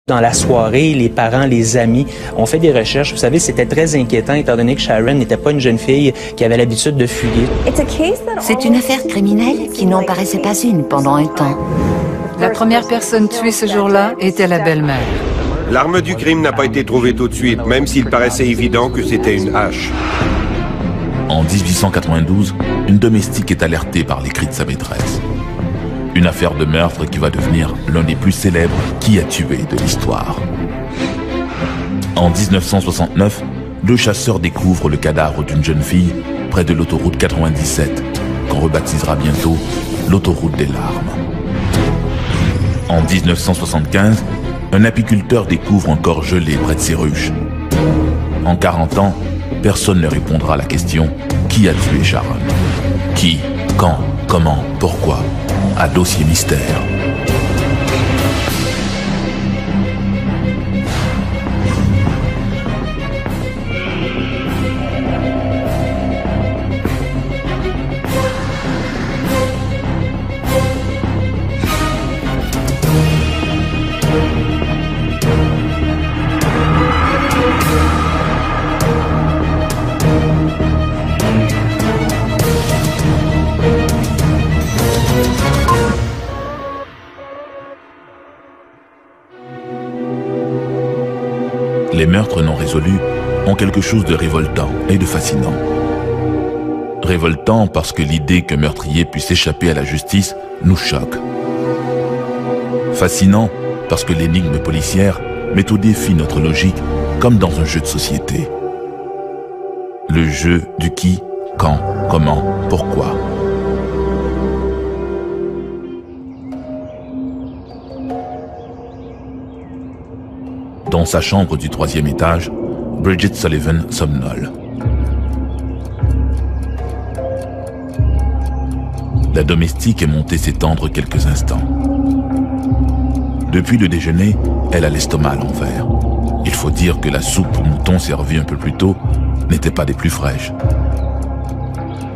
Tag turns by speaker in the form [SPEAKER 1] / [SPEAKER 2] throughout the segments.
[SPEAKER 1] Dans la soirée, les parents, les amis ont fait des recherches. Vous savez, c'était très inquiétant étant donné que Sharon n'était pas une jeune fille qui avait l'habitude de fuguer.
[SPEAKER 2] C'est une affaire criminelle qui n'en paraissait pas une pendant un temps.
[SPEAKER 3] La première personne tuée ce jour-là était la belle-mère.
[SPEAKER 4] L'arme du crime n'a pas été trouvée tout de suite, même s'il paraissait évident que c'était une hache.
[SPEAKER 5] En 1892, une domestique est alertée par les cris de sa maîtresse. Une affaire de meurtre qui va devenir l'un des plus célèbres Qui a tué de l'histoire. En 1969, deux chasseurs découvrent le cadavre d'une jeune fille près de l'autoroute 97, qu'on rebaptisera bientôt l'autoroute des larmes. En 1975, un apiculteur découvre un corps gelé près de ses ruches. En 40 ans, personne ne répondra à la question « Qui a tué Sharon ?» Qui, quand, comment, pourquoi? Un dossier mystère. Les meurtres non résolus ont quelque chose de révoltant et de fascinant. Révoltant parce que l'idée qu'un meurtrier puisse échapper à la justice nous choque. Fascinant parce que l'énigme policière met au défi notre logique comme dans un jeu de société. Le jeu du qui, quand, comment, pourquoi. Dans sa chambre du 3e étage, Bridget Sullivan somnole. La domestique est montée s'étendre quelques instants. Depuis le déjeuner, elle a l'estomac à l'envers. Il faut dire que la soupe au mouton servie un peu plus tôt n'était pas des plus fraîches.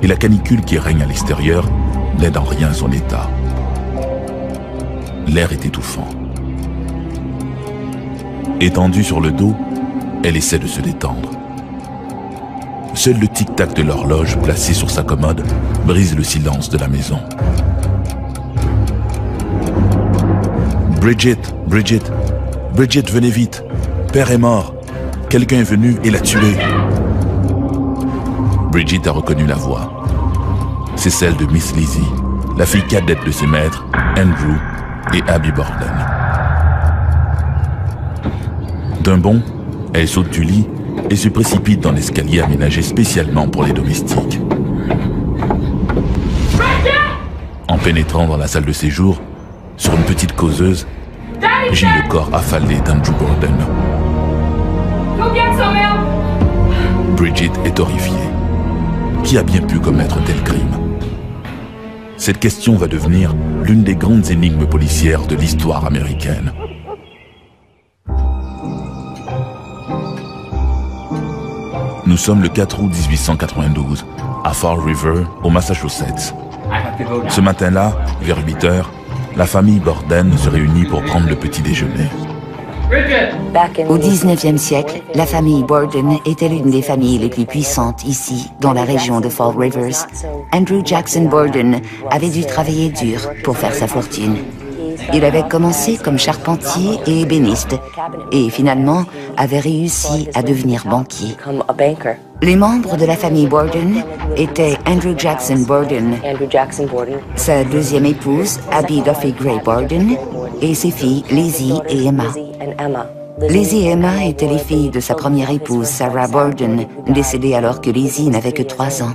[SPEAKER 5] Et la canicule qui règne à l'extérieur n'aide en rien son état. L'air est étouffant. Étendue sur le dos, elle essaie de se détendre. Seul le tic-tac de l'horloge placée sur sa commode brise le silence de la maison. Bridget, Bridget, Bridget, venez vite. Père est mort. Quelqu'un est venu et l'a tué. Bridget a reconnu la voix. C'est celle de Miss Lizzie, la fille cadette de ses maîtres, Andrew et Abby Borden. D'un bond, elle saute du lit et se précipite dans l'escalier aménagé spécialement pour les domestiques. En pénétrant dans la salle de séjour, sur une petite causeuse, gît le corps affalé d'Andrew Borden. Bridget est horrifiée. Qui a bien pu commettre un tel crime? Cette question va devenir l'une des grandes énigmes policières de l'histoire américaine. Nous sommes le 4 août 1892, à Fall River, au Massachusetts. Ce matin-là, vers 8 heures, la famille Borden se réunit pour prendre le petit déjeuner.
[SPEAKER 2] Au 19e siècle, la famille Borden était l'une des familles les plus puissantes ici, dans la région de Fall Rivers. Andrew Jackson Borden avait dû travailler dur pour faire sa fortune. Il avait commencé comme charpentier et ébéniste et finalement avait réussi à devenir banquier. Les membres de la famille Borden étaient Andrew Jackson Borden, sa deuxième épouse Abby Duffy Gray Borden et ses filles Lizzie et Emma. Lizzie et Emma étaient les filles de sa première épouse Sarah Borden, décédée alors que Lizzie n'avait que 3 ans.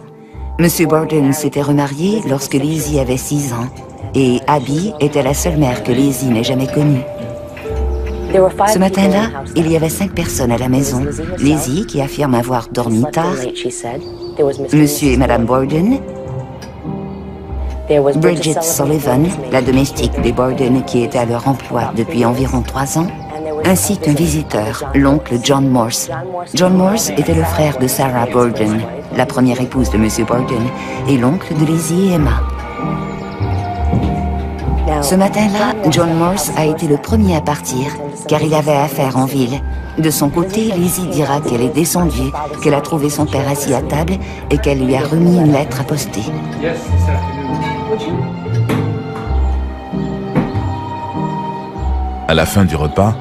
[SPEAKER 2] Monsieur Borden s'était remarié lorsque Lizzie avait 6 ans. Et Abby était la seule mère que Lizzie n'ait jamais connue. Ce matin-là, il y avait 5 personnes à la maison. Lizzie, qui affirme avoir dormi tard, Monsieur et Madame Borden, Bridget Sullivan, la domestique des Borden qui était à leur emploi depuis environ 3 ans, ainsi qu'un visiteur, l'oncle John Morse. John Morse était le frère de Sarah Borden, la première épouse de Monsieur Borden, et l'oncle de Lizzie et Emma. Ce matin-là, John Morse a été le premier à partir, car il avait affaire en ville. De son côté, Lizzie dira qu'elle est descendue, qu'elle a trouvé son père assis à table et qu'elle lui a remis une lettre à poster.
[SPEAKER 5] À la fin du repas,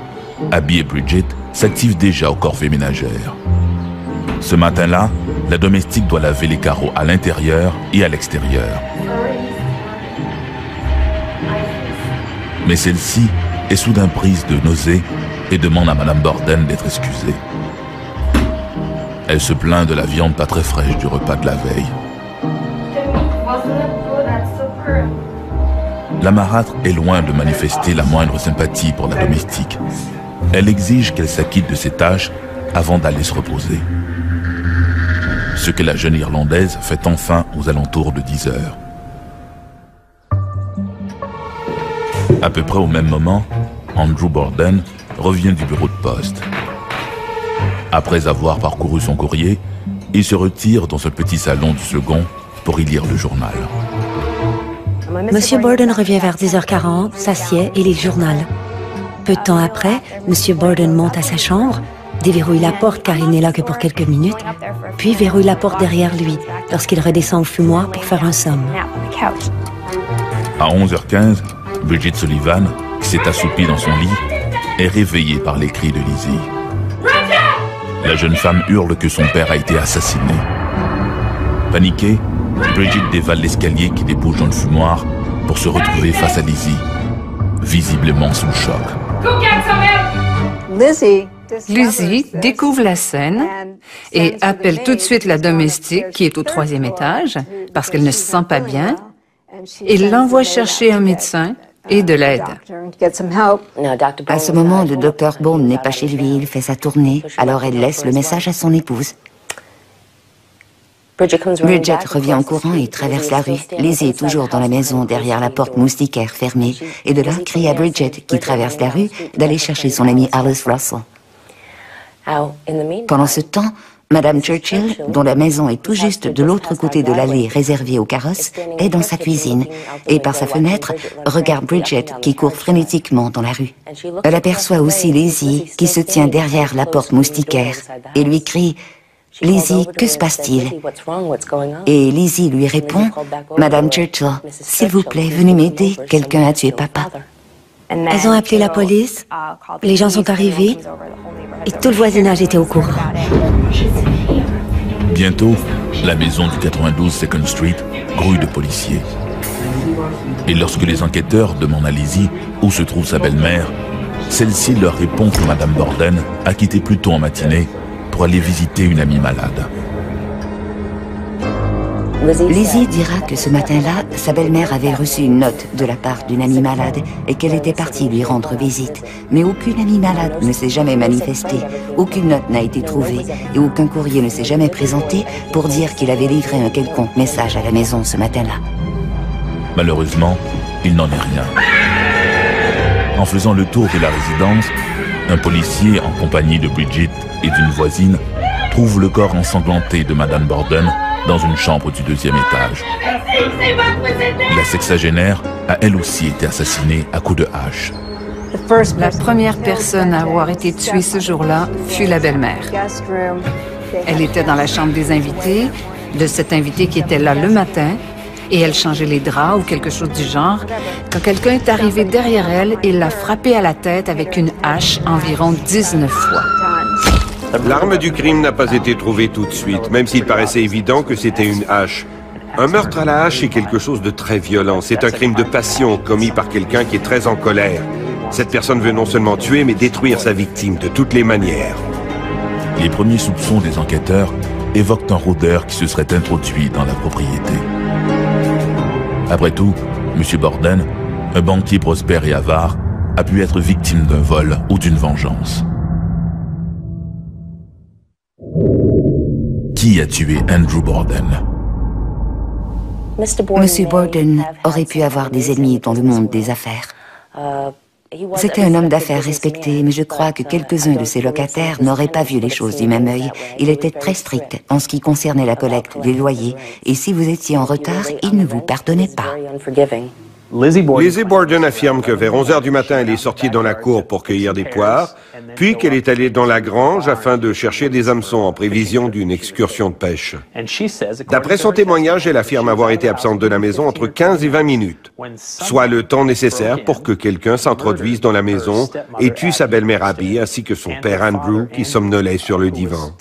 [SPEAKER 5] Abby et Bridget s'activent déjà au corvée ménagère. Ce matin-là, la domestique doit laver les carreaux à l'intérieur et à l'extérieur. Mais celle-ci est soudain prise de nausée et demande à Madame Borden d'être excusée. Elle se plaint de la viande pas très fraîche du repas de la veille. La marâtre est loin de manifester la moindre sympathie pour la domestique. Elle exige qu'elle s'acquitte de ses tâches avant d'aller se reposer. Ce que la jeune Irlandaise fait enfin aux alentours de 10 heures. À peu près au même moment, Andrew Borden revient du bureau de poste. Après avoir parcouru son courrier, il se retire dans ce petit salon du second pour y lire le journal.
[SPEAKER 6] Monsieur Borden revient vers 10h40, s'assied et lit le journal. Peu de temps après, Monsieur Borden monte à sa chambre, déverrouille la porte car il n'est là que pour quelques minutes, puis verrouille la porte derrière lui lorsqu'il redescend au fumoir pour faire un somme.
[SPEAKER 5] À 11h15, Bridget Sullivan, qui s'est assoupie dans son lit, est réveillée par les cris de Lizzie. La jeune femme hurle que son père a été assassiné. Paniquée, Bridget dévale l'escalier qui débouche dans le fumoir pour se retrouver face à Lizzie, visiblement sous le choc.
[SPEAKER 3] Lizzie découvre la scène et appelle tout de suite la domestique qui est au 3e étage parce qu'elle ne se sent pas bien et l'envoie chercher un médecin et de l'aide.
[SPEAKER 2] À ce moment, le docteur Bone n'est pas chez lui, il fait sa tournée, alors elle laisse le message à son épouse. Bridget revient en courant et traverse la rue. Lizzie est toujours dans la maison, derrière la porte moustiquaire fermée, et de là crie à Bridget, qui traverse la rue, d'aller chercher son amie Alice Russell. Pendant ce temps, Madame Churchill, dont la maison est tout juste de l'autre côté de l'allée réservée aux carrosses, est dans sa cuisine et, par sa fenêtre, regarde Bridget qui court frénétiquement dans la rue. Elle aperçoit aussi Lizzie qui se tient derrière la porte moustiquaire et lui crie « Lizzie, que se passe-t-il » Et Lizzie lui répond « Madame Churchill, s'il vous plaît, venez m'aider, quelqu'un a tué papa. »
[SPEAKER 6] Elles ont appelé la police, les gens sont arrivés et tout le voisinage était au courant.
[SPEAKER 5] Bientôt, la maison du 92 Second Street grouille de policiers. Et lorsque les enquêteurs demandent à Lizzie où se trouve sa belle-mère, celle-ci leur répond que Madame Borden a quitté plus tôt en matinée pour aller visiter une amie malade.
[SPEAKER 2] Lizzie dira que ce matin-là, sa belle-mère avait reçu une note de la part d'une amie malade et qu'elle était partie lui rendre visite. Mais aucune amie malade ne s'est jamais manifestée, aucune note n'a été trouvée et aucun courrier ne s'est jamais présenté pour dire qu'il avait livré un quelconque message à la maison ce matin-là.
[SPEAKER 5] Malheureusement, il n'en est rien. En faisant le tour de la résidence, un policier en compagnie de Bridget et d'une voisine trouve le corps ensanglanté de Madame Borden dans une chambre du 2e étage. La sexagénaire a elle aussi été assassinée à coups de hache.
[SPEAKER 3] La première personne à avoir été tuée ce jour-là fut la belle-mère. Elle était dans la chambre des invités, de cet invité qui était là le matin, et elle changeait les draps ou quelque chose du genre, quand quelqu'un est arrivé derrière elle et l'a frappée à la tête avec une hache environ 19 fois.
[SPEAKER 4] L'arme du crime n'a pas été trouvée tout de suite, même s'il paraissait évident que c'était une hache. Un meurtre à la hache est quelque chose de très violent. C'est un crime de passion commis par quelqu'un qui est très en colère. Cette personne veut non seulement tuer, mais détruire sa victime de toutes les manières.
[SPEAKER 5] Les premiers soupçons des enquêteurs évoquent un rôdeur qui se serait introduit dans la propriété. Après tout, M. Borden, un banquier prospère et avare, a pu être victime d'un vol ou d'une vengeance. Qui a tué Andrew Borden?
[SPEAKER 2] Monsieur Borden aurait pu avoir des ennemis dans le monde des affaires. C'était un homme d'affaires respecté, mais je crois que quelques-uns de ses locataires n'auraient pas vu les choses du même œil. Il était très strict en ce qui concernait la collecte des loyers, et si vous étiez en retard, il ne vous pardonnait pas.
[SPEAKER 4] Lizzie Borden affirme que vers 11 h du matin, elle est sortie dans la cour pour cueillir des poires, puis qu'elle est allée dans la grange afin de chercher des hameçons en prévision d'une excursion de pêche. D'après son témoignage, elle affirme avoir été absente de la maison entre 15 et 20 minutes, soit le temps nécessaire pour que quelqu'un s'introduise dans la maison et tue sa belle-mère Abby ainsi que son père Andrew qui somnolait sur le divan.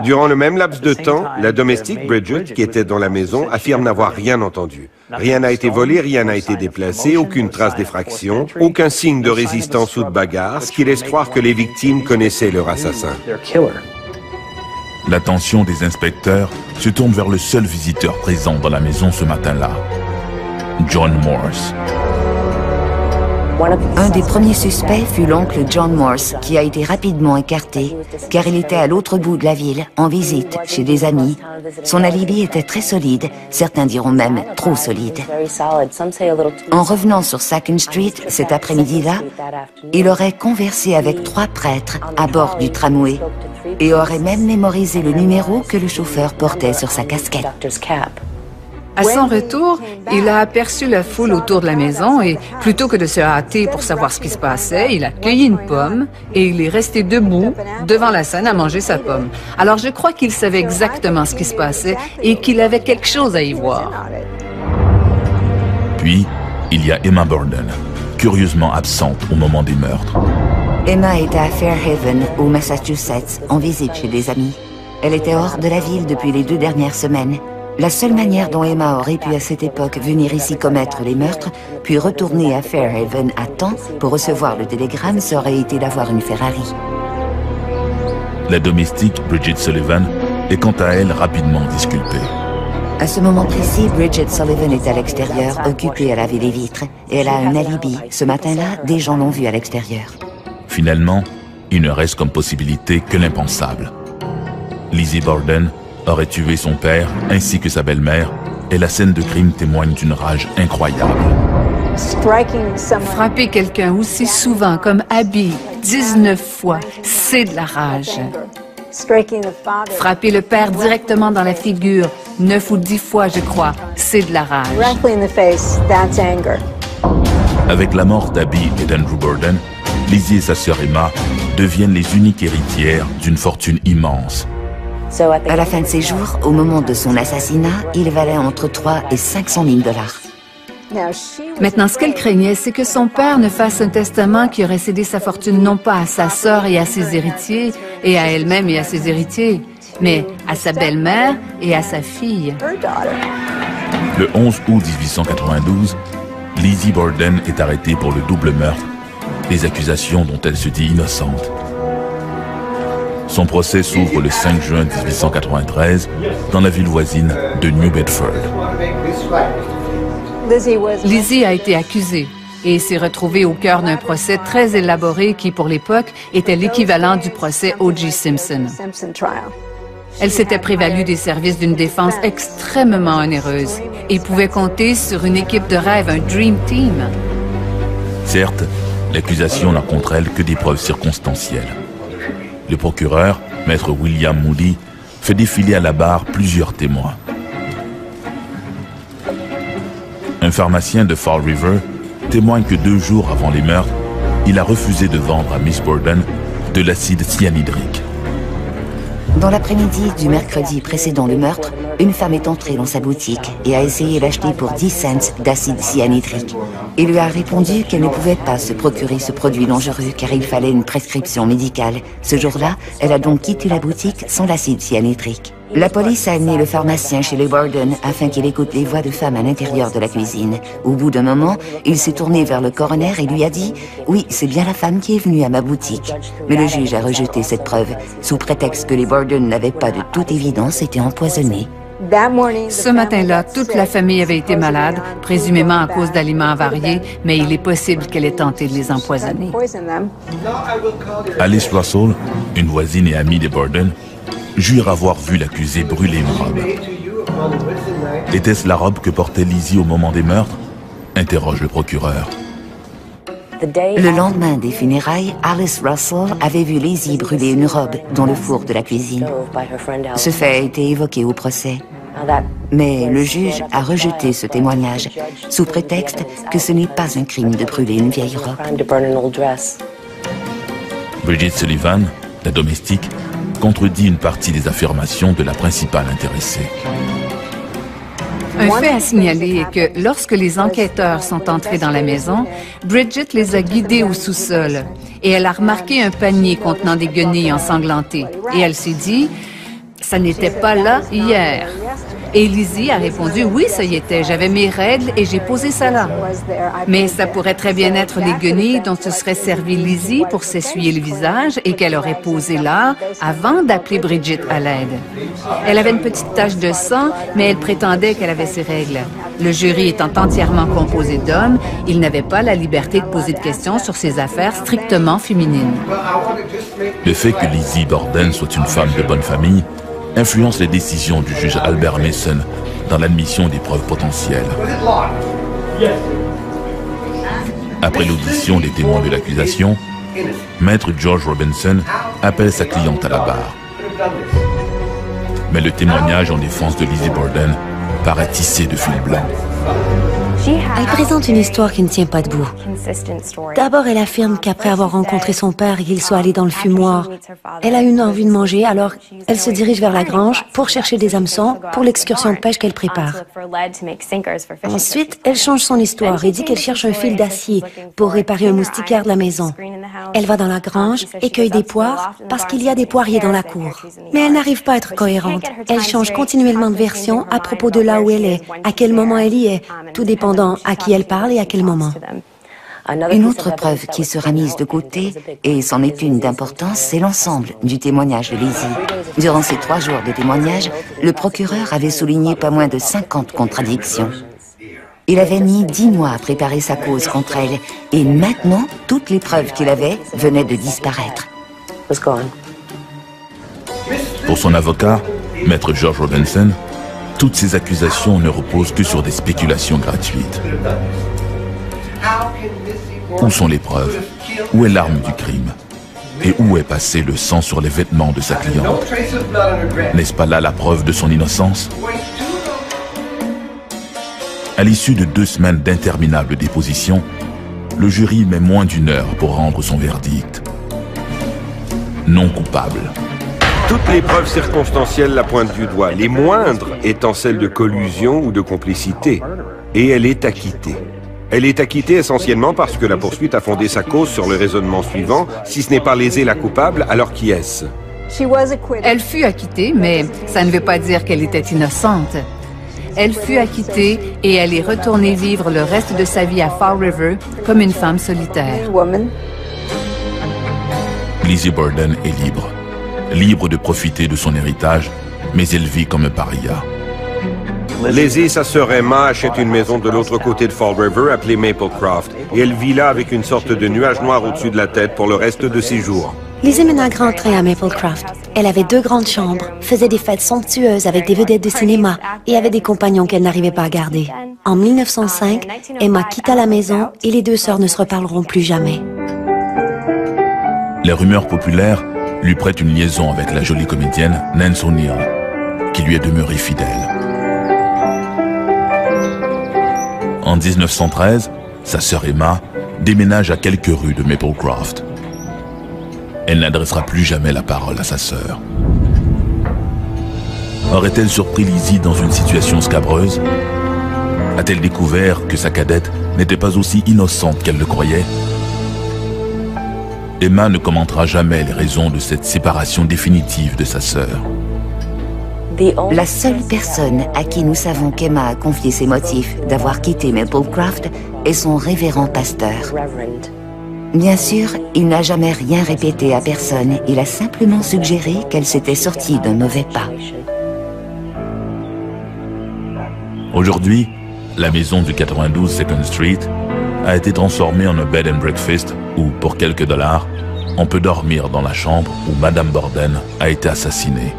[SPEAKER 4] Durant le même laps de temps, la domestique Bridget, qui était dans la maison, affirme n'avoir rien entendu. Rien n'a été volé, rien n'a été déplacé, aucune trace d'effraction, aucun signe de résistance ou de bagarre, ce qui laisse croire que les victimes connaissaient leur assassin.
[SPEAKER 5] L'attention des inspecteurs se tourne vers le seul visiteur présent dans la maison ce matin-là, John Morse.
[SPEAKER 2] Un des premiers suspects fut l'oncle John Morse, qui a été rapidement écarté, car il était à l'autre bout de la ville, en visite chez des amis. Son alibi était très solide, certains diront même trop solide. En revenant sur 2nd Street cet après-midi-là, il aurait conversé avec 3 prêtres à bord du tramway et aurait même mémorisé le numéro que le chauffeur portait sur sa casquette.
[SPEAKER 3] À son retour, il a aperçu la foule autour de la maison et, plutôt que de se hâter pour savoir ce qui se passait, il a cueilli une pomme et il est resté debout devant la scène à manger sa pomme. Alors je crois qu'il savait exactement ce qui se passait et qu'il avait quelque chose à y voir.
[SPEAKER 5] Puis, il y a Emma Borden, curieusement absente au moment des meurtres.
[SPEAKER 2] Emma était à Fairhaven, au Massachusetts, en visite chez des amis. Elle était hors de la ville depuis les 2 dernières semaines. La seule manière dont Emma aurait pu à cette époque venir ici commettre les meurtres, puis retourner à Fairhaven à temps pour recevoir le télégramme, ça aurait été d'avoir une Ferrari.
[SPEAKER 5] La domestique Bridget Sullivan est quant à elle rapidement disculpée.
[SPEAKER 2] À ce moment précis, Bridget Sullivan est à l'extérieur, occupée à laver les vitres. Et elle a un alibi. Ce matin-là, des gens l'ont vue à l'extérieur.
[SPEAKER 5] Finalement, il ne reste comme possibilité que l'impensable. Lizzie Borden aurait tué son père ainsi que sa belle-mère et la scène de crime témoigne d'une rage incroyable.
[SPEAKER 3] Frapper quelqu'un aussi souvent comme Abby, 19 fois, c'est de la rage. Frapper le père directement dans la figure, 9 ou 10 fois je crois, c'est de la rage.
[SPEAKER 5] Avec la mort d'Abby et d'Andrew Borden, Lizzie et sa sœur Emma deviennent les uniques héritières d'une fortune immense.
[SPEAKER 2] À la fin de ses jours, au moment de son assassinat, il valait entre 3 et 500 000 $.
[SPEAKER 3] Maintenant, ce qu'elle craignait, c'est que son père ne fasse un testament qui aurait cédé sa fortune non pas à sa sœur et à ses héritiers, et à elle-même et à ses héritiers, mais à sa belle-mère et à sa fille.
[SPEAKER 5] Le 11 août 1892, Lizzie Borden est arrêtée pour le double meurtre, des accusations dont elle se dit innocente. Son procès s'ouvre le 5 juin 1893 dans la ville voisine de New Bedford.
[SPEAKER 3] Lizzie a été accusée et s'est retrouvée au cœur d'un procès très élaboré qui, pour l'époque, était l'équivalent du procès O.J. Simpson. Elle s'était prévalue des services d'une défense extrêmement onéreuse et pouvait compter sur une équipe de rêve, un Dream Team.
[SPEAKER 5] Certes, l'accusation n'a contre elle que des preuves circonstancielles. Le procureur, maître William Moody, fait défiler à la barre plusieurs témoins. Un pharmacien de Fall River témoigne que 2 jours avant les meurtres, il a refusé de vendre à Miss Borden de l'acide cyanhydrique.
[SPEAKER 2] Dans l'après-midi du mercredi précédant le meurtre, une femme est entrée dans sa boutique et a essayé d'acheter pour 10 cents d'acide cyanhydrique. Il lui a répondu qu'elle ne pouvait pas se procurer ce produit dangereux car il fallait une prescription médicale. Ce jour-là, elle a donc quitté la boutique sans l'acide cyanhydrique. La police a amené le pharmacien chez les Borden afin qu'il écoute les voix de femmes à l'intérieur de la cuisine. Au bout d'un moment, il s'est tourné vers le coroner et lui a dit « Oui, c'est bien la femme qui est venue à ma boutique. » Mais le juge a rejeté cette preuve, sous prétexte que les Borden n'avaient pas de toute évidence été empoisonnés.
[SPEAKER 3] Ce matin-là, toute la famille avait été malade, présumément à cause d'aliments avariés, mais il est possible qu'elle ait tenté de les empoisonner.
[SPEAKER 5] Alice Russell, une voisine et amie des Borden, jure avoir vu l'accusé brûler une robe. Était-ce la robe que portait Lizzie au moment des meurtres? Interroge le procureur.
[SPEAKER 2] Le lendemain des funérailles, Alice Russell avait vu Lizzie brûler une robe dans le four de la cuisine. Ce fait a été évoqué au procès. Mais le juge a rejeté ce témoignage, sous prétexte que ce n'est pas un crime de brûler une vieille robe.
[SPEAKER 5] Bridget Sullivan, la domestique, contredit une partie des affirmations de la principale intéressée.
[SPEAKER 3] Un fait à signaler est que lorsque les enquêteurs sont entrés dans la maison, Bridget les a guidés au sous-sol et elle a remarqué un panier contenant des guenilles ensanglantées. Et elle s'est dit, ça n'était pas là hier. Et Lizzie a répondu, oui, ça y était, j'avais mes règles et j'ai posé ça là. Mais ça pourrait très bien être les guenilles dont se serait servi Lizzie pour s'essuyer le visage et qu'elle aurait posé là avant d'appeler Bridget à l'aide. Elle avait une petite tache de sang, mais elle prétendait qu'elle avait ses règles. Le jury étant entièrement composé d'hommes, il n'avait pas la liberté de poser de questions sur ses affaires strictement féminines.
[SPEAKER 5] Le fait que Lizzie Borden soit une femme de bonne famille influence les décisions du juge Albert Mason dans l'admission des preuves potentielles. Après l'audition des témoins de l'accusation, Maître George Robinson appelle sa cliente à la barre. Mais le témoignage en défense de Lizzie Borden paraît tissé de fil blanc.
[SPEAKER 6] Elle présente une histoire qui ne tient pas debout. D'abord, elle affirme qu'après avoir rencontré son père et qu'il soit allé dans le fumoir, elle a eu envie de manger, alors elle se dirige vers la grange pour chercher des hameçons pour l'excursion de pêche qu'elle prépare. Ensuite, elle change son histoire et dit qu'elle cherche un fil d'acier pour réparer un moustiquaire de la maison. Elle va dans la grange et cueille des poires parce qu'il y a des poiriers dans la cour. Mais elle n'arrive pas à être cohérente. Elle change continuellement de version à propos de là où elle est, à quel moment elle y est, tout dépendant à qui elle parle et à quel moment.
[SPEAKER 2] Une autre preuve qui sera mise de côté, et c'en est une d'importance, c'est l'ensemble du témoignage de Lizzie. Durant ces 3 jours de témoignage, le procureur avait souligné pas moins de 50 contradictions. Il avait mis 10 mois à préparer sa cause contre elle, et maintenant, toutes les preuves qu'il avait venaient de disparaître.
[SPEAKER 5] Pour son avocat, Maître George Robinson, toutes ces accusations ne reposent que sur des spéculations gratuites. Où sont les preuves? Où est l'arme du crime? Et où est passé le sang sur les vêtements de sa cliente? N'est-ce pas là la preuve de son innocence? À l'issue de 2 semaines d'interminables dépositions, le jury met moins d'1 heure pour rendre son verdict. Non coupable.
[SPEAKER 4] Toutes les preuves circonstancielles la pointent du doigt, les moindres étant celles de collusion ou de complicité. Et elle est acquittée. Elle est acquittée essentiellement parce que la poursuite a fondé sa cause sur le raisonnement suivant: si ce n'est pas léser la coupable, alors qui est-ce?
[SPEAKER 3] Elle fut acquittée, mais ça ne veut pas dire qu'elle était innocente. Elle fut acquittée et elle est retournée vivre le reste de sa vie à Fall River comme une femme solitaire.
[SPEAKER 5] Lizzie Borden est libre. Libre de profiter de son héritage, mais elle vit comme un paria.
[SPEAKER 4] Lizzie, sa sœur Emma, achète une maison de l'autre côté de Fall River appelée Maplecroft, et elle vit là avec une sorte de nuage noir au-dessus de la tête pour le reste de ses jours.
[SPEAKER 6] Lizzie mène un grand train à Maplecroft. Elle avait 2 grandes chambres, faisait des fêtes somptueuses avec des vedettes de cinéma et avait des compagnons qu'elle n'arrivait pas à garder. En 1905, Emma quitta la maison et les 2 sœurs ne se reparleront plus jamais.
[SPEAKER 5] Les rumeurs populaires lui prêtent une liaison avec la jolie comédienne Nance O'Neill, qui lui est demeurée fidèle. En 1913, sa sœur Emma déménage à quelques rues de Maplecroft. Elle n'adressera plus jamais la parole à sa sœur. Aurait-elle surpris Lizzie dans une situation scabreuse? A-t-elle découvert que sa cadette n'était pas aussi innocente qu'elle le croyait? Emma ne commentera jamais les raisons de cette séparation définitive de sa sœur.
[SPEAKER 2] La seule personne à qui nous savons qu'Emma a confié ses motifs d'avoir quitté Maplecroft est son révérend pasteur. Bien sûr, il n'a jamais rien répété à personne. Il a simplement suggéré qu'elle s'était sortie d'un mauvais pas.
[SPEAKER 5] Aujourd'hui, la maison du 92 Second Street a été transformée en un bed and breakfast où, pour quelques dollars, on peut dormir dans la chambre où Madame Borden a été assassinée.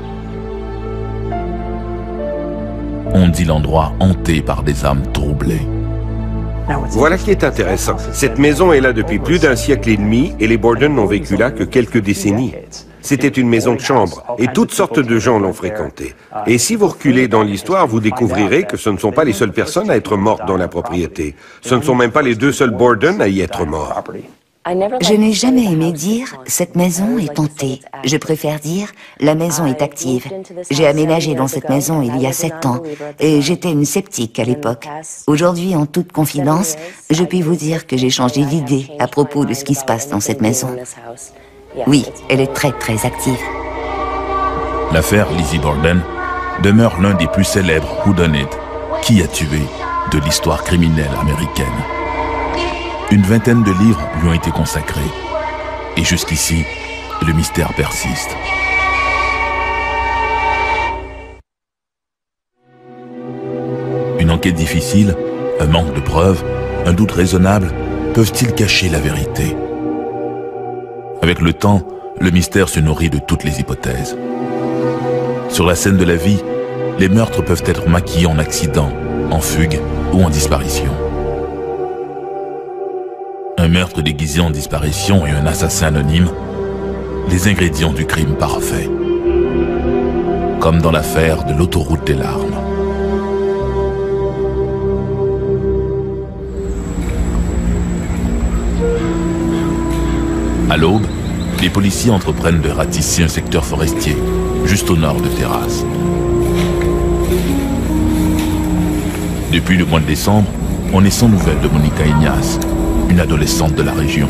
[SPEAKER 5] On dit l'endroit hanté par des âmes troublées.
[SPEAKER 4] Voilà qui est intéressant. Cette maison est là depuis plus d'1 siècle et demi et les Borden n'ont vécu là que quelques décennies. C'était une maison de chambre et toutes sortes de gens l'ont fréquentée. Et si vous reculez dans l'histoire, vous découvrirez que ce ne sont pas les seules personnes à être mortes dans la propriété. Ce ne sont même pas les deux seuls Borden à y être morts.
[SPEAKER 2] Je n'ai jamais aimé dire « cette maison est hantée ». Je préfère dire « la maison est active ». J'ai aménagé dans cette maison il y a 7 ans et j'étais une sceptique à l'époque. Aujourd'hui, en toute confidence, je puis vous dire que j'ai changé d'idée à propos de ce qui se passe dans cette maison. Oui, elle est très très active.
[SPEAKER 5] L'affaire Lizzie Borden demeure l'un des plus célèbres whodunit, qui a tué, de l'histoire criminelle américaine. Une vingtaine de livres lui ont été consacrés. Et jusqu'ici, le mystère persiste. Une enquête difficile, un manque de preuves, un doute raisonnable peuvent-ils cacher la vérité? Avec le temps, le mystère se nourrit de toutes les hypothèses. Sur la scène de la vie, les meurtres peuvent être maquillés en accident, en fugue ou en disparition. Un meurtre déguisé en disparition et un assassin anonyme, les ingrédients du crime parfait. Comme dans l'affaire de l'autoroute des larmes. À l'aube, les policiers entreprennent de ratisser un secteur forestier, juste au nord de Terrace. Depuis le mois de décembre, on est sans nouvelles de Monica Ignace, une adolescente de la région.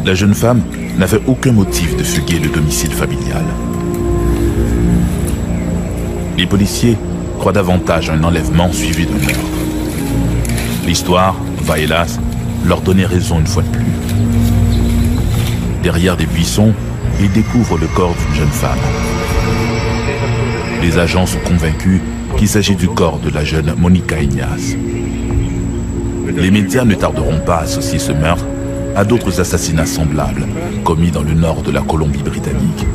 [SPEAKER 5] La jeune femme n'avait aucun motif de fuguer le domicile familial. Les policiers croient davantage à un enlèvement suivi d'un meurtre. L'histoire va, hélas, leur donner raison une fois de plus. Derrière des buissons, ils découvrent le corps d'une jeune femme. Les agents sont convaincus qu'il s'agit du corps de la jeune Monica Ignace. Les médias ne tarderont pas à associer ce meurtre à d'autres assassinats semblables commis dans le nord de la Colombie-Britannique.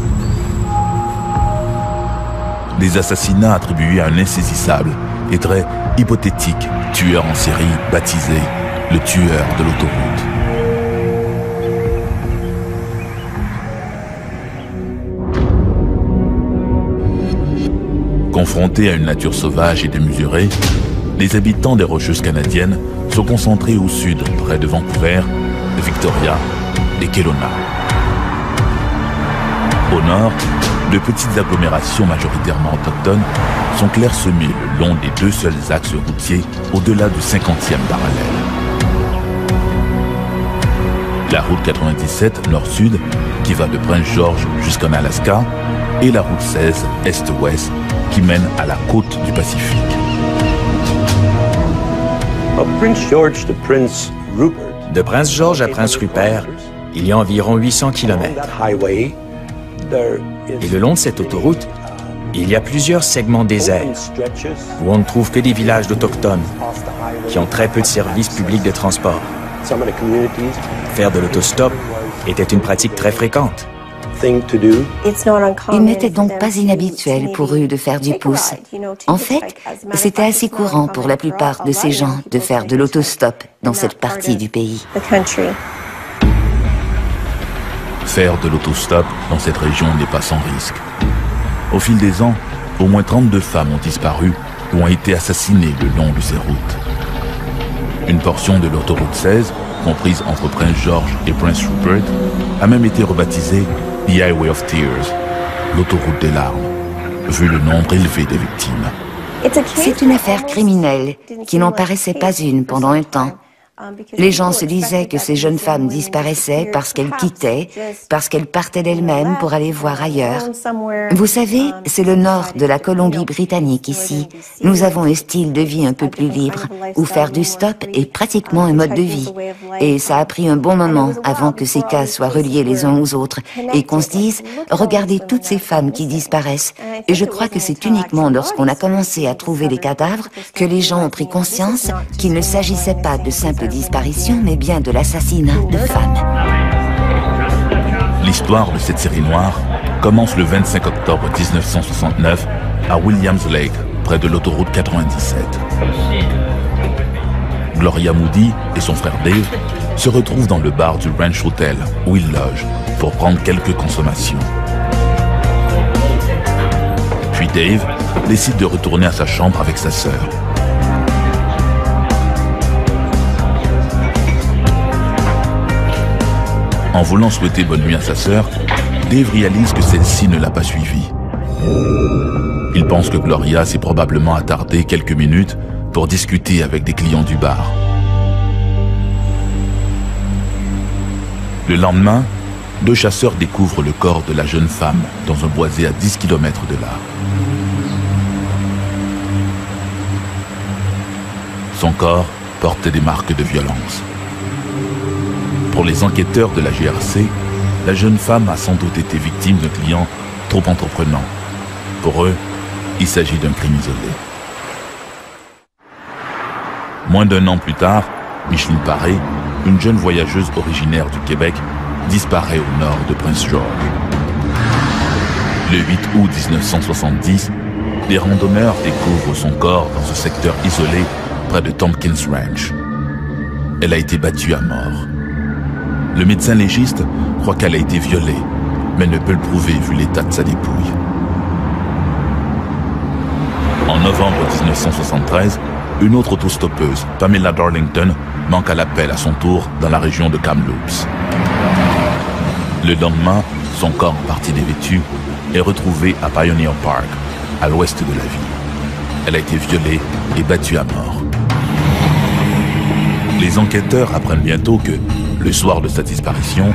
[SPEAKER 5] Des assassinats attribués à un insaisissable et très hypothétique tueur en série baptisé le tueur de l'autoroute. Confrontés à une nature sauvage et démesurée, les habitants des Rocheuses canadiennes sont concentrés au sud, près de Vancouver, Victoria et Kelowna. Au nord, de petites agglomérations majoritairement autochtones sont clairsemées le long des deux seuls axes routiers au-delà du 50e parallèle. La route 97 nord-sud, qui va de Prince George jusqu'en Alaska, et la route 16 est-ouest, qui mène à la côte du Pacifique.
[SPEAKER 7] De Prince George à Prince Rupert, il y a environ 800 km. Et le long de cette autoroute, il y a plusieurs segments déserts où on ne trouve que des villages d'Autochtones qui ont très peu de services publics de transport. Faire de l'autostop était une pratique très fréquente.
[SPEAKER 2] Il n'était donc pas inhabituel pour eux de faire du pouce. En fait, c'était assez courant pour la plupart de ces gens de faire de l'autostop dans cette partie du pays.
[SPEAKER 5] Faire de l'autostop dans cette région n'est pas sans risque. Au fil des ans, au moins 32 femmes ont disparu ou ont été assassinées le long de ces routes. Une portion de l'autoroute 16, comprise entre Prince George et Prince Rupert, a même été rebaptisée The Highway of Tears, l'autoroute des larmes, vu le nombre élevé des victimes.
[SPEAKER 2] C'est une affaire criminelle qui n'en paraissait pas une pendant un temps. Les gens se disaient que ces jeunes femmes disparaissaient parce qu'elles quittaient, parce qu'elles partaient d'elles-mêmes pour aller voir ailleurs. Vous savez, c'est le nord de la Colombie-Britannique ici. Nous avons un style de vie un peu plus libre, où faire du stop est pratiquement un mode de vie. Et ça a pris un bon moment avant que ces cas soient reliés les uns aux autres et qu'on se dise, regardez toutes ces femmes qui disparaissent. Et je crois que c'est uniquement lorsqu'on a commencé à trouver les cadavres que les gens ont pris conscience qu'il ne s'agissait pas de simples disparition, mais bien de l'assassinat de femmes.
[SPEAKER 5] L'histoire de cette série noire commence le 25 octobre 1969 à Williams Lake, près de l'autoroute 97. Gloria Moody et son frère Dave se retrouvent dans le bar du Ranch Hotel où ils logent pour prendre quelques consommations. Puis Dave décide de retourner à sa chambre avec sa sœur. En voulant souhaiter bonne nuit à sa sœur, Dave réalise que celle-ci ne l'a pas suivi. Il pense que Gloria s'est probablement attardée quelques minutes pour discuter avec des clients du bar. Le lendemain, 2 chasseurs découvrent le corps de la jeune femme dans un boisé à 10 km de là. Son corps portait des marques de violence. Pour les enquêteurs de la GRC, la jeune femme a sans doute été victime d'un client trop entreprenant. Pour eux, il s'agit d'un crime isolé. Moins d'1 an plus tard, Micheline Paré, une jeune voyageuse originaire du Québec, disparaît au nord de Prince George. Le 8 août 1970, des randonneurs découvrent son corps dans ce secteur isolé près de Tompkins Ranch. Elle a été battue à mort. Le médecin légiste croit qu'elle a été violée, mais ne peut le prouver vu l'état de sa dépouille. En novembre 1973, une autre autostoppeuse, Pamela Darlington, manque à l'appel à son tour dans la région de Kamloops. Le lendemain, son corps en partie dévêtu est retrouvé à Pioneer Park, à l'ouest de la ville. Elle a été violée et battue à mort. Les enquêteurs apprennent bientôt que, le soir de sa disparition,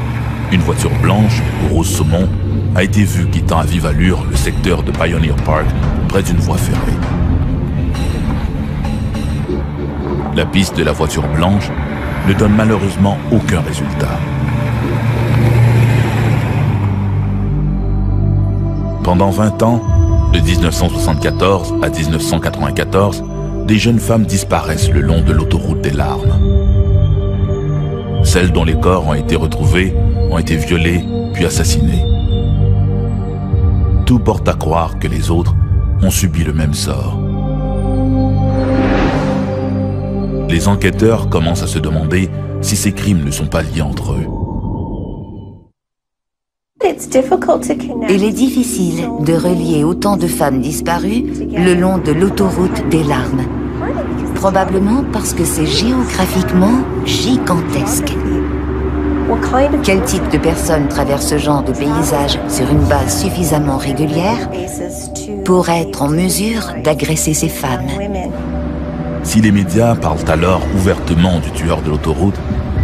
[SPEAKER 5] une voiture blanche au rose saumon a été vue quittant à vive allure le secteur de Pioneer Park près d'une voie ferrée. La piste de la voiture blanche ne donne malheureusement aucun résultat. Pendant 20 ans, de 1974 à 1994, des jeunes femmes disparaissent le long de l'autoroute des larmes. Celles dont les corps ont été retrouvés ont été violées puis assassinées. Tout porte à croire que les autres ont subi le même sort. Les enquêteurs commencent à se demander si ces crimes ne sont pas liés entre eux.
[SPEAKER 2] Il est difficile de relier autant de femmes disparues le long de l'autoroute des larmes. Probablement parce que c'est géographiquement gigantesque. Quel type de personne traverse ce genre de paysage sur une base suffisamment régulière pour être en mesure d'agresser ces femmes?
[SPEAKER 5] Si les médias parlent alors ouvertement du tueur de l'autoroute,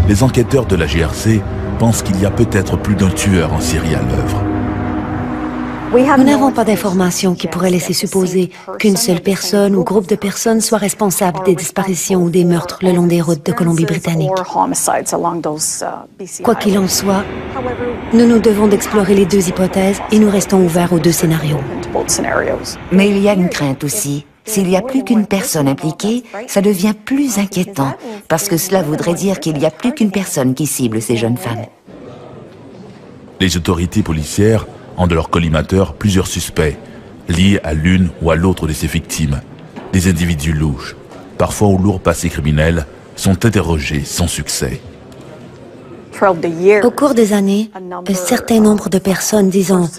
[SPEAKER 5] les enquêteurs de la GRC pensent qu'il y a peut-être plus d'un tueur en série à l'œuvre.
[SPEAKER 6] Nous n'avons pas d'informations qui pourraient laisser supposer qu'une seule personne ou groupe de personnes soit responsable des disparitions ou des meurtres le long des routes de Colombie-Britannique. Quoi qu'il en soit, nous devons d'explorer les 2 hypothèses et nous restons ouverts aux 2 scénarios.
[SPEAKER 2] Mais il y a une crainte aussi. S'il n'y a plus qu'une personne impliquée, ça devient plus inquiétant, parce que cela voudrait dire qu'il n'y a plus qu'une personne qui cible ces jeunes femmes.
[SPEAKER 5] Les autorités policières ont de leur collimateur plusieurs suspects, liés à l'une ou à l'autre de ces victimes. Des individus louches, parfois au lourd passé criminel, sont interrogés sans succès.
[SPEAKER 6] Au cours des années, un certain nombre de personnes, disons,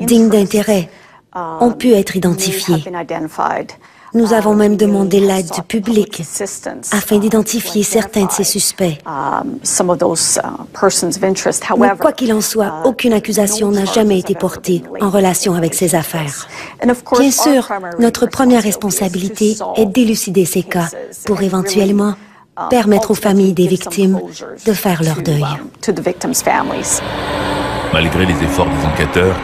[SPEAKER 6] dignes d'intérêt, ont pu être identifiées. Nous avons même demandé l'aide du public afin d'identifier certains de ces suspects. Mais quoi qu'il en soit, aucune accusation n'a jamais été portée en relation avec ces affaires. Bien sûr, notre première responsabilité est d'élucider ces cas pour éventuellement permettre aux familles des victimes de faire leur deuil.
[SPEAKER 5] Malgré les efforts des enquêteurs,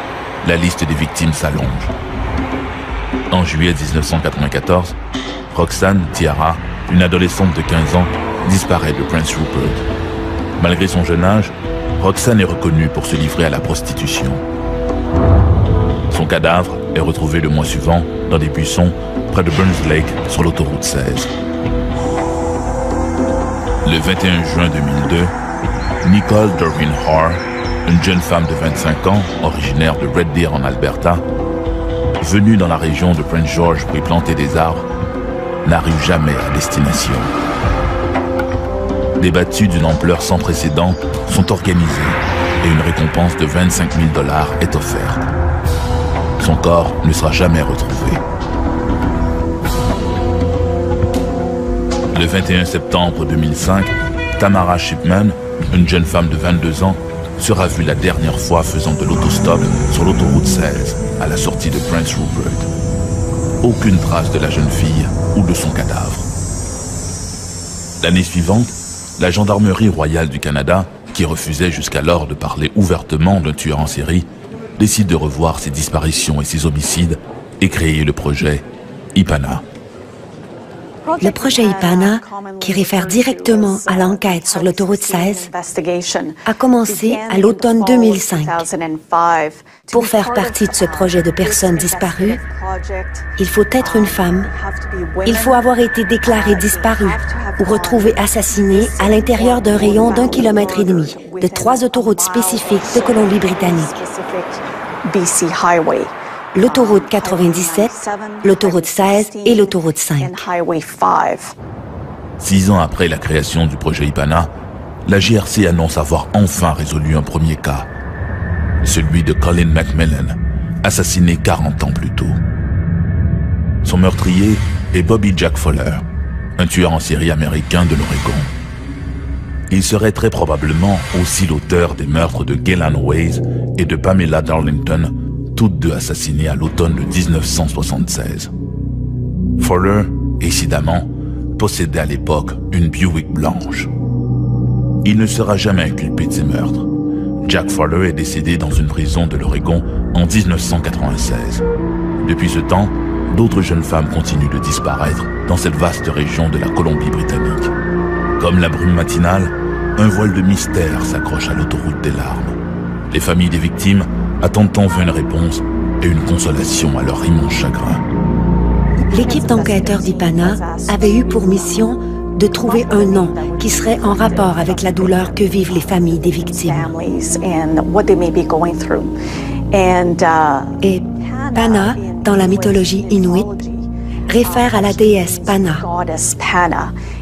[SPEAKER 5] la liste des victimes s'allonge. En juillet 1994, Roxanne Tiara, une adolescente de 15 ans, disparaît de Prince Rupert. Malgré son jeune âge, Roxanne est reconnue pour se livrer à la prostitution. Son cadavre est retrouvé le mois suivant dans des buissons près de Burns Lake sur l'autoroute 16. Le 21 juin 2002, Nicole Durbin Haar, une jeune femme de 25 ans, originaire de Red Deer en Alberta, venue dans la région de Prince George pour y planter des arbres, n'arrive jamais à destination. Des battues d'une ampleur sans précédent sont organisées et une récompense de 25 000 $ est offerte. Son corps ne sera jamais retrouvé. Le 21 septembre 2005, Tamara Shipman, une jeune femme de 22 ans, sera vue la dernière fois faisant de l'autostop sur l'autoroute 16 à la sortie de Prince Rupert. Aucune trace de la jeune fille ou de son cadavre. L'année suivante, la Gendarmerie royale du Canada, qui refusait jusqu'alors de parler ouvertement d'un tueur en série, décide de revoir ses disparitions et ses homicides et créer le projet IPANA.
[SPEAKER 6] Le projet IPANA, qui réfère directement à l'enquête sur l'autoroute 16, a commencé à l'automne 2005. Pour faire partie de ce projet de personnes disparues, il faut être une femme, il faut avoir été déclarée disparue ou retrouvée assassinée à l'intérieur d'un rayon d'1,5 km de 3 autoroutes spécifiques de Colombie-Britannique. L'autoroute 97, l'autoroute 16 et l'autoroute 5.
[SPEAKER 5] 6 ans après la création du projet IPANA, la GRC annonce avoir enfin résolu un premier cas, celui de Colin McMillan, assassiné 40 ans plus tôt. Son meurtrier est Bobby Jack Fowler, un tueur en série américain de l'Oregon. Il serait très probablement aussi l'auteur des meurtres de Gaylan Weiss et de Pamela Darlington, toutes deux assassinées à l'automne de 1976. Fowler, incidemment, possédait à l'époque une Buick blanche. Il ne sera jamais inculpé de ces meurtres. Jack Fowler est décédé dans une prison de l'Oregon en 1996. Depuis ce temps, d'autres jeunes femmes continuent de disparaître dans cette vaste région de la Colombie-Britannique. Comme la brume matinale, un voile de mystère s'accroche à l'autoroute des larmes. Les familles des victimes attendent en vain une réponse et une consolation à leur immense chagrin.
[SPEAKER 6] L'équipe d'enquêteurs d'IPANA avait eu pour mission de trouver un nom qui serait en rapport avec la douleur que vivent les familles des victimes. Et Pana, dans la mythologie inuit, réfère à la déesse Pana,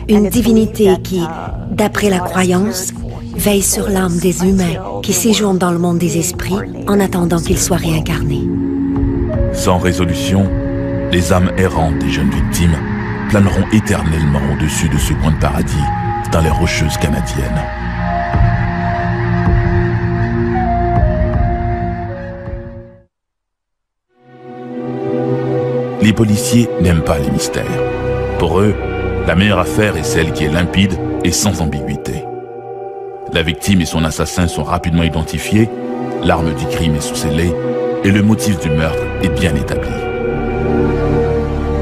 [SPEAKER 6] une divinité qui, d'après la croyance, veille sur l'âme des humains qui séjournent dans le monde des esprits en attendant qu'ils soient réincarnés.
[SPEAKER 5] Sans résolution, les âmes errantes des jeunes victimes planeront éternellement au-dessus de ce coin de paradis dans les Rocheuses canadiennes. Les policiers n'aiment pas les mystères. Pour eux, la meilleure affaire est celle qui est limpide et sans ambiguïté. La victime et son assassin sont rapidement identifiés, l'arme du crime est sous-scellée et le motif du meurtre est bien établi.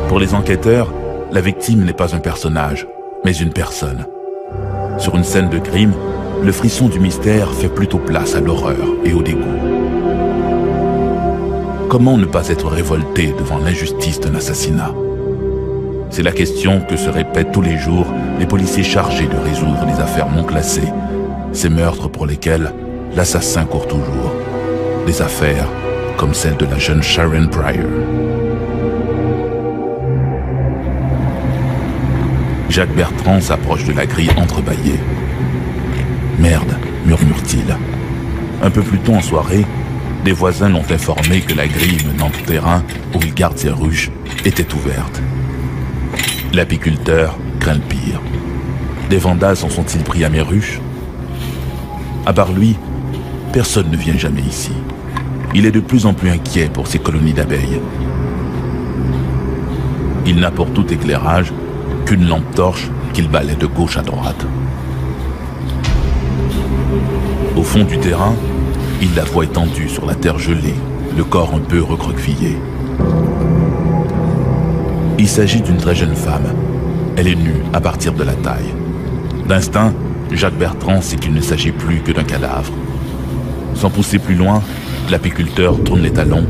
[SPEAKER 5] Pour les enquêteurs, la victime n'est pas un personnage, mais une personne. Sur une scène de crime, le frisson du mystère fait plutôt place à l'horreur et au dégoût. Comment ne pas être révolté devant l'injustice d'un assassinat? C'est la question que se répètent tous les jours les policiers chargés de résoudre les affaires non classées, ces meurtres pour lesquels l'assassin court toujours. Des affaires comme celle de la jeune Sharon Pryor. Jacques Bertrand s'approche de la grille entrebâillée. « Merde », murmure-t-il. Un peu plus tôt en soirée, des voisins l'ont informé que la grille menant au terrain où il garde ses ruches était ouverte. L'apiculteur craint le pire. Des vandales s'en sont-ils pris à mes ruches? À part lui, personne ne vient jamais ici. Il est de plus en plus inquiet pour ses colonies d'abeilles. Il n'a pour tout éclairage qu'une lampe torche qu'il balaie de gauche à droite. Au fond du terrain, il la voit étendue sur la terre gelée, le corps un peu recroquevillé. Il s'agit d'une très jeune femme. Elle est nue à partir de la taille. D'instinct, Jacques Bertrand sait qu'il ne s'agit plus que d'un cadavre. Sans pousser plus loin, l'apiculteur tourne les talons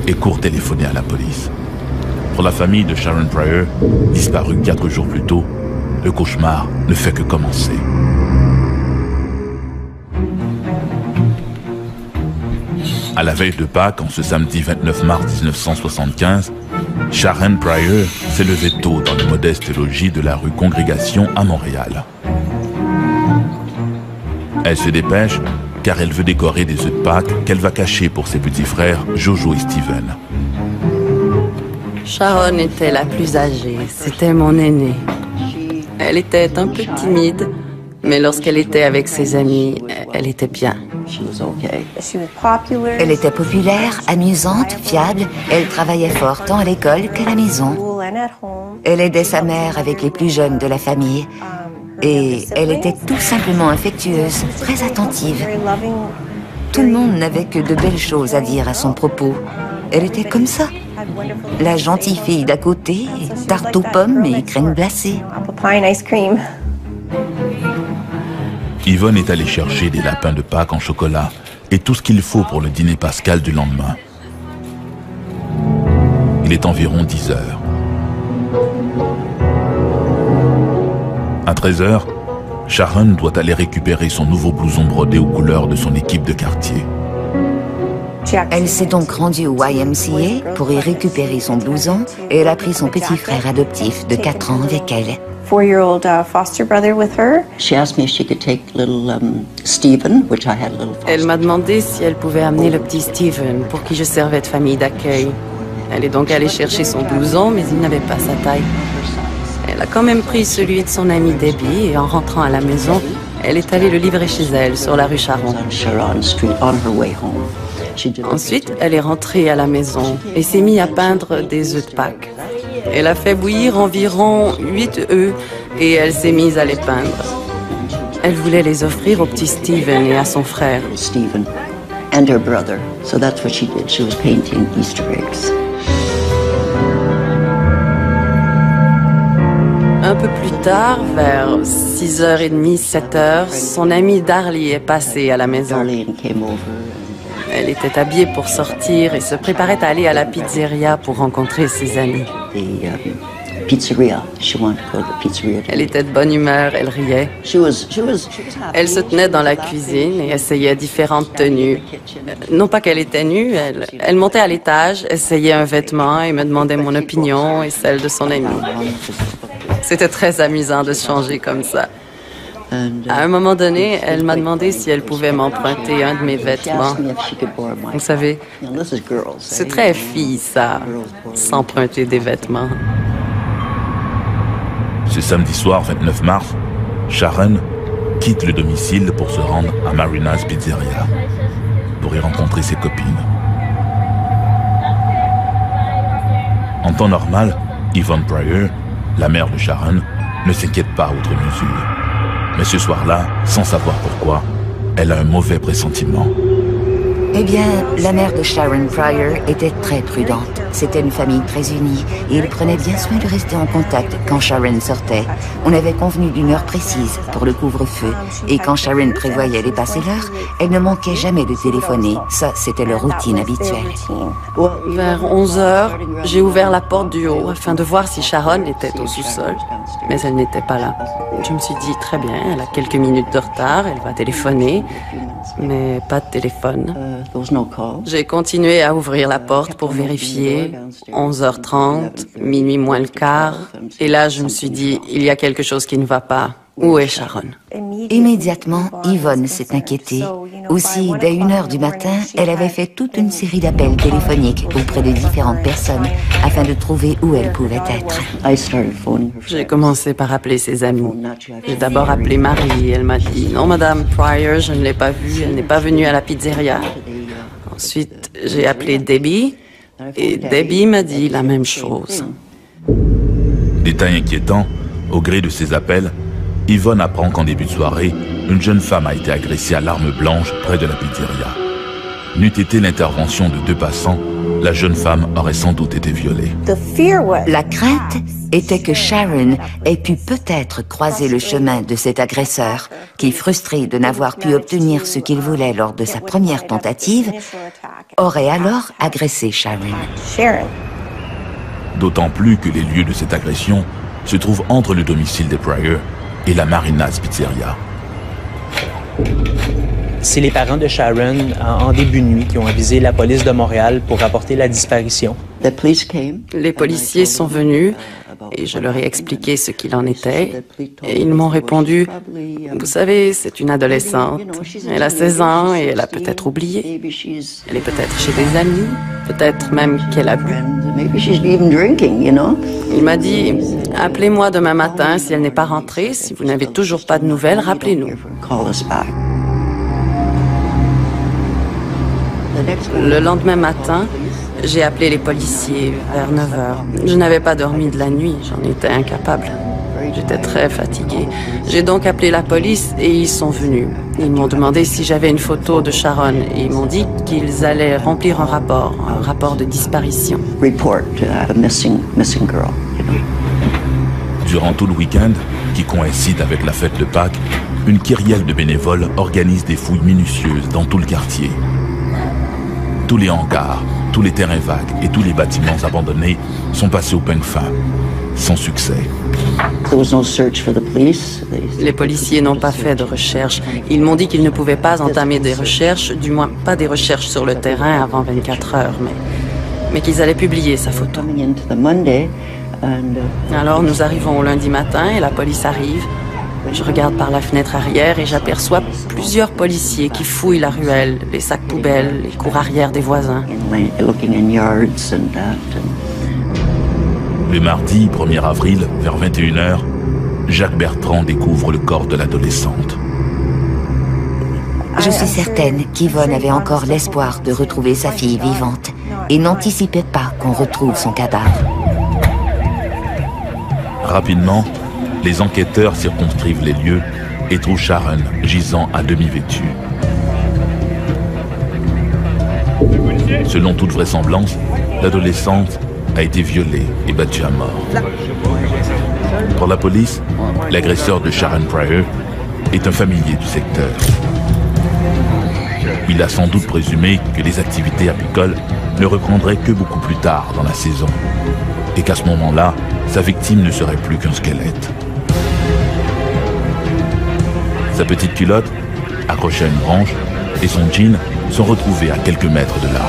[SPEAKER 5] et court téléphoner à la police. Pour la famille de Sharon Pryor, disparue 4 jours plus tôt, le cauchemar ne fait que commencer. À la veille de Pâques, en ce samedi 29 mars 1975, Sharon Pryor s'est levée tôt dans le modeste logis de la rue Congrégation à Montréal. Elle se dépêche car elle veut décorer des œufs de Pâques qu'elle va cacher pour ses petits frères Jojo et Steven.
[SPEAKER 8] Sharon était la plus âgée, c'était mon aînée. Elle était un peu timide, mais lorsqu'elle était avec ses amis, elle était bien.
[SPEAKER 2] Elle était populaire, amusante, fiable. Elle travaillait fort tant à l'école qu'à la maison. Elle aidait sa mère avec les plus jeunes de la famille. Et elle était tout simplement affectueuse, très attentive. Tout le monde n'avait que de belles choses à dire à son propos. Elle était comme ça. La gentille fille d'à côté, tarte aux pommes et crème glacée.
[SPEAKER 5] Yvonne est allée chercher des lapins de Pâques en chocolat et tout ce qu'il faut pour le dîner pascal du lendemain. Il est environ 10 heures. À 13 heures, Sharon doit aller récupérer son nouveau blouson brodé aux couleurs de son équipe de quartier.
[SPEAKER 2] Elle s'est donc rendue au YMCA pour y récupérer son blouson et elle a pris son petit frère adoptif de 4 ans avec elle.
[SPEAKER 8] Elle m'a demandé si elle pouvait amener le petit Steven pour qui je servais de famille d'accueil. Elle est donc allée chercher son blouson, mais il n'avait pas sa taille. Elle a quand même pris celui de son amie Debbie et en rentrant à la maison, elle est allée le livrer chez elle, sur la rue Charon. Ensuite, elle est rentrée à la maison et s'est mise à peindre des œufs de Pâques. Elle a fait bouillir environ 8 œufs et elle s'est mise à les peindre. Elle voulait les offrir au petit Steven et à son frère. Un peu plus tard, vers 6h30, 7h, son amie Darlie est passée à la maison. Elle était habillée pour sortir et se préparait à aller à la pizzeria pour rencontrer ses amis. Elle était de bonne humeur, elle riait. Elle se tenait dans la cuisine et essayait différentes tenues. Non pas qu'elle était nue, elle montait à l'étage, essayait un vêtement et me demandait mon opinion et celle de son amie. C'était très amusant de se changer comme ça. À un moment donné, elle m'a demandé si elle pouvait m'emprunter un de mes vêtements. Vous savez, c'est très fille, ça, s'emprunter des vêtements.
[SPEAKER 5] Ce samedi soir 29 mars, Sharon quitte le domicile pour se rendre à Marina's Pizzeria, pour y rencontrer ses copines. En temps normal, Yvonne Pryor, la mère de Sharon, ne s'inquiète pas outre mesure. Mais ce soir-là, sans savoir pourquoi, elle a un mauvais pressentiment.
[SPEAKER 2] Eh bien, la mère de Sharon Pryor était très prudente. C'était une famille très unie et ils prenaient bien soin de rester en contact quand Sharon sortait. On avait convenu d'une heure précise pour le couvre-feu et quand Sharon prévoyait dépasser l'heure, elle ne manquait jamais de téléphoner. Ça, c'était leur routine habituelle.
[SPEAKER 8] Vers 11h, j'ai ouvert la porte du haut afin de voir si Sharon était au sous-sol. Mais elle n'était pas là. Je me suis dit, très bien, elle a quelques minutes de retard, elle va téléphoner. Mais pas de téléphone. J'ai continué à ouvrir la porte pour vérifier. 11h30, minuit moins le quart. Et là, je me suis dit, il y a quelque chose qui ne va pas. Où est Sharon?
[SPEAKER 2] Immédiatement, Yvonne s'est inquiétée. Aussi, dès 1h du matin, elle avait fait toute une série d'appels téléphoniques auprès de différentes personnes afin de trouver où elle pouvait être.
[SPEAKER 8] J'ai commencé par appeler ses amis. J'ai d'abord appelé Marie. Elle m'a dit « Non, Madame Pryor, je ne l'ai pas vue. Elle n'est pas venue à la pizzeria. » Ensuite, j'ai appelé Debbie et Debbie m'a dit la même chose.
[SPEAKER 5] Détail inquiétant, au gré de ces appels, Yvonne apprend qu'en début de soirée, une jeune femme a été agressée à l'arme blanche près de la pizzeria. N'eût été l'intervention de 2 passants, la jeune femme aurait sans doute été violée.
[SPEAKER 2] La crainte était que Sharon ait pu peut-être croiser le chemin de cet agresseur, qui, frustré de n'avoir pu obtenir ce qu'il voulait lors de sa première tentative, aurait alors agressé Sharon.
[SPEAKER 5] D'autant plus que les lieux de cette agression se trouvent entre le domicile des Pryor et la Marina's Pizzeria.
[SPEAKER 1] C'est les parents de Sharon, en début de nuit, qui ont avisé la police de Montréal pour rapporter la disparition.
[SPEAKER 8] Les policiers sont venus et je leur ai expliqué ce qu'il en était. Et ils m'ont répondu, « Vous savez, c'est une adolescente. Elle a 16 ans et elle a peut-être oublié. Elle est peut-être chez des amis, peut-être même qu'elle a bu. » Il m'a dit, « Appelez-moi demain matin si elle n'est pas rentrée. Si vous n'avez toujours pas de nouvelles, rappelez-nous. » Le lendemain matin, j'ai appelé les policiers vers 9 heures. Je n'avais pas dormi de la nuit, j'en étais incapable. J'étais très fatiguée. J'ai donc appelé la police et ils sont venus. Ils m'ont demandé si j'avais une photo de Sharon et ils m'ont dit qu'ils allaient remplir un rapport de disparition.
[SPEAKER 5] Durant tout le week-end, qui coïncide avec la fête de Pâques, une kyrielle de bénévoles organise des fouilles minutieuses dans tout le quartier. Tous les hangars, tous les terrains vagues et tous les bâtiments abandonnés sont passés au peigne fin, sans succès.
[SPEAKER 8] Les policiers n'ont pas fait de recherche. Ils m'ont dit qu'ils ne pouvaient pas entamer des recherches, du moins pas des recherches sur le terrain avant 24 heures, mais qu'ils allaient publier sa photo. Alors nous arrivons au lundi matin et la police arrive. Je regarde par la fenêtre arrière et j'aperçois plusieurs policiers qui fouillent la ruelle, les sacs poubelles, les cours arrière des voisins.
[SPEAKER 5] Le mardi 1er avril, vers 21 h, Jacques Bertrand découvre le corps de l'adolescente.
[SPEAKER 2] Je suis certaine qu'Yvonne avait encore l'espoir de retrouver sa fille vivante et n'anticipait pas qu'on retrouve son cadavre.
[SPEAKER 5] Rapidement, les enquêteurs circonscrivent les lieux et trouvent Sharon gisant à demi vêtue. Selon toute vraisemblance, l'adolescente a été violée et battue à mort. Pour la police, l'agresseur de Sharon Pryor est un familier du secteur. Il a sans doute présumé que les activités apicoles ne reprendraient que beaucoup plus tard dans la saison et qu'à ce moment-là, sa victime ne serait plus qu'un squelette. Sa petite culotte, accrochée à une branche, et son jean sont retrouvés à quelques mètres de là.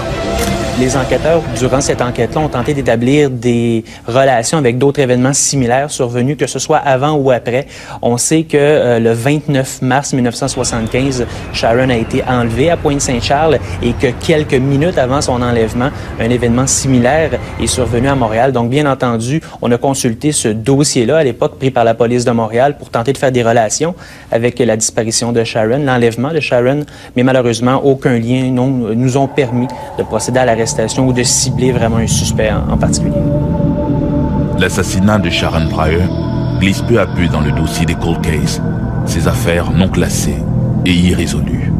[SPEAKER 1] Les enquêteurs, durant cette enquête-là, ont tenté d'établir des relations avec d'autres événements similaires survenus, que ce soit avant ou après. On sait que le 29 mars 1975, Sharon a été enlevée à Pointe-Saint-Charles et que quelques minutes avant son enlèvement, un événement similaire est survenu à Montréal. Donc, bien entendu, on a consulté ce dossier-là à l'époque pris par la police de Montréal pour tenter de faire des relations avec la disparition de Sharon, l'enlèvement de Sharon, mais malheureusement, aucun lien nous ont permis de procéder à l'arrestation ou de cibler vraiment un suspect en particulier.
[SPEAKER 5] L'assassinat de Sharon Pryor glisse peu à peu dans le dossier des cold cases, ces affaires non classées et irrésolues.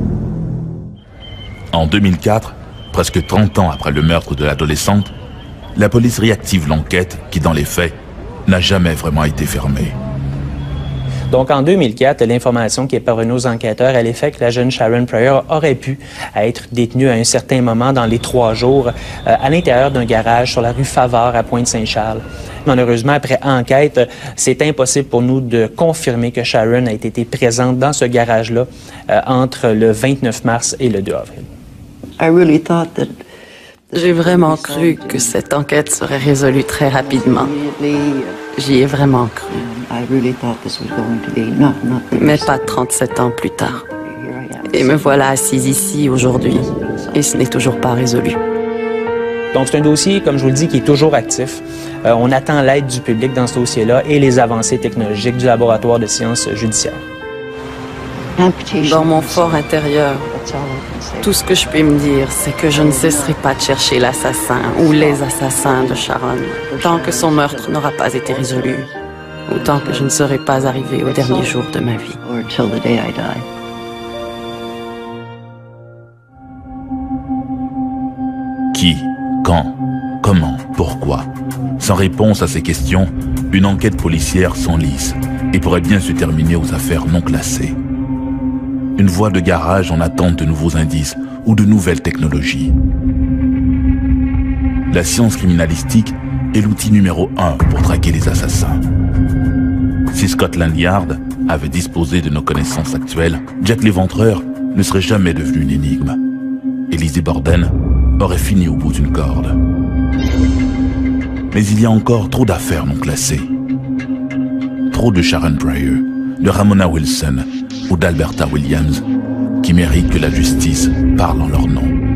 [SPEAKER 5] En 2004, presque 30 ans après le meurtre de l'adolescente, la police réactive l'enquête qui, dans les faits, n'a jamais vraiment été fermée.
[SPEAKER 1] Donc, en 2004, l'information qui est parvenue aux enquêteurs à l'effet que la jeune Sharon Pryor aurait pu être détenue à un certain moment dans les 3 jours à l'intérieur d'un garage sur la rue Favard à Pointe-Saint-Charles. Malheureusement, après enquête, c'est impossible pour nous de confirmer que Sharon a été présente dans ce garage-là entre le 29 mars et le 2 avril.
[SPEAKER 8] J'ai vraiment cru que cette enquête serait résolue très rapidement. J'y ai vraiment cru. Mais pas 37 ans plus tard. Et me voilà assise ici aujourd'hui. Et ce n'est toujours pas résolu.
[SPEAKER 1] Donc, c'est un dossier, comme je vous le dis, qui est toujours actif. On attend l'aide du public dans ce dossier-là et les avancées technologiques du laboratoire de sciences judiciaires.
[SPEAKER 8] Dans mon fort intérieur, tout ce que je peux me dire, c'est que je ne cesserai pas de chercher l'assassin ou les assassins de Sharon, tant que son meurtre n'aura pas été résolu, ou tant que je ne serai pas arrivée au dernier jour de ma vie.
[SPEAKER 5] Qui, quand, comment, pourquoi? Sans réponse à ces questions, une enquête policière s'enlise et pourrait bien se terminer aux affaires non classées. Une voie de garage en attente de nouveaux indices ou de nouvelles technologies. La science criminalistique est l'outil numéro 1 pour traquer les assassins. Si Scotland Yard avait disposé de nos connaissances actuelles, Jack l'Éventreur ne serait jamais devenue une énigme. Et Lizzie Borden aurait fini au bout d'une corde. Mais il y a encore trop d'affaires non classées. Trop de Sharon Pryor, de Ramona Wilson ou d'Alberta Williams qui méritent que la justice parle en leur nom.